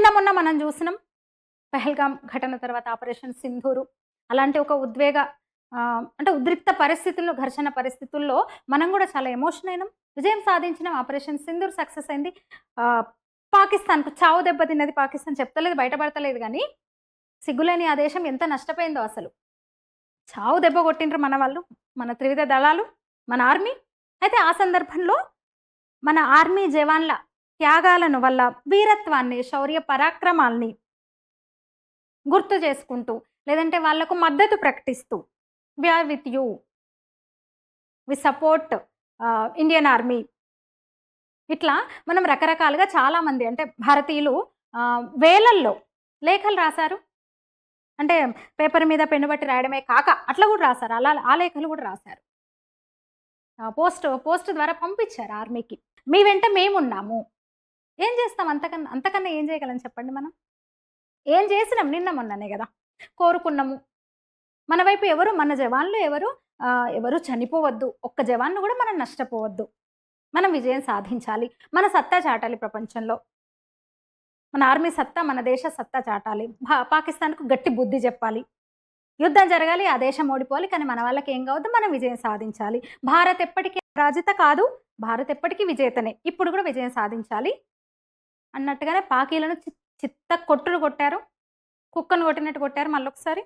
మొన్న మనం చూసినాం పహల్గామ్ ఘటన తర్వాత ఆపరేషన్ సింధూరు అలాంటి ఒక అంటే ఉద్రిక్త పరిస్థితుల్లో, ఘర్షణ పరిస్థితుల్లో మనం గూడా చాలా ఎమోషన్ అయినాం. విజయం సాధించినాం. ఆపరేషన్ సింధూర్ సక్సెస్ అయింది. పాకిస్తాన్‌కు చావు దెబ్బ తిన్నది పాకిస్తాన్ చెప్తలేదు, బయటపడతలేదు గానీ, సిగ్గులేని ఆ దేశం ఎంత నష్టపోయిందో అసలు. చావు దెబ్బ కొట్టిండ్రు మన వాళ్ళు, మన త్రివిధ దళాలు, మన ఆర్మీ. అయితే ఆ సందర్భంలో మన ఆర్మీ జవాన్ల త్యాగాలను వల్ల వీరత్వాన్ని, శౌర్య పరాక్రమాల్ని గుర్తు చేసుకుంటూ, లేదంటే వాళ్లకు మద్దతు ప్రకటిస్తూ we are with you. We support Indian army. ఇట్లా మనం రకరకాలుగా చాలామంది అంటే భారతీయులు వేలల్లో లేఖలు రాశారు. అంటే పేపర్ మీద పెన్ను బట్టి రాయడమే కాక అట్లా కూడా రాశారు. ఆ లేఖలు కూడా రాశారు. పోస్ట్ ద్వారా పంపించారు ఆర్మీకి. మీ వెంట మేమున్నాము. ఏం చేస్తాం అంతకన్నా ఏం చేయగలం చెప్పండి మనం? ఏం చేసినాం నిన్న మొన్ననే కదా కోరుకున్నాము. మన వైపు ఎవరు, మన జవాన్లు ఎవరు చనిపోవద్దు. ఒక్క జవాన్ను కూడా మనం నష్టపోవద్దు. మనం విజయం సాధించాలి. మన సత్తా చాటాలి ప్రపంచంలో. మన ఆర్మీ సత్తా, మన దేశ సత్తా చాటాలి. పాకిస్తాన్‌కు గట్టి బుద్ధి చెప్పాలి. యుద్ధం జరగాలి, ఆ దేశం ఓడిపోవాలి. కానీ మన వాళ్ళకి ఏం కావద్దు, మనం విజయం సాధించాలి. భారత్ ఎప్పటికీ పరాజిత కాదు, భారత్ ఎప్పటికీ విజేతనే. ఇప్పుడు కూడా విజయం సాధించాలి అన్నట్టుగానే పాకీలను చిత్త కొట్టులు కొట్టారు. కుక్కను కొట్టినట్టు కొట్టారు మళ్ళొకసారి.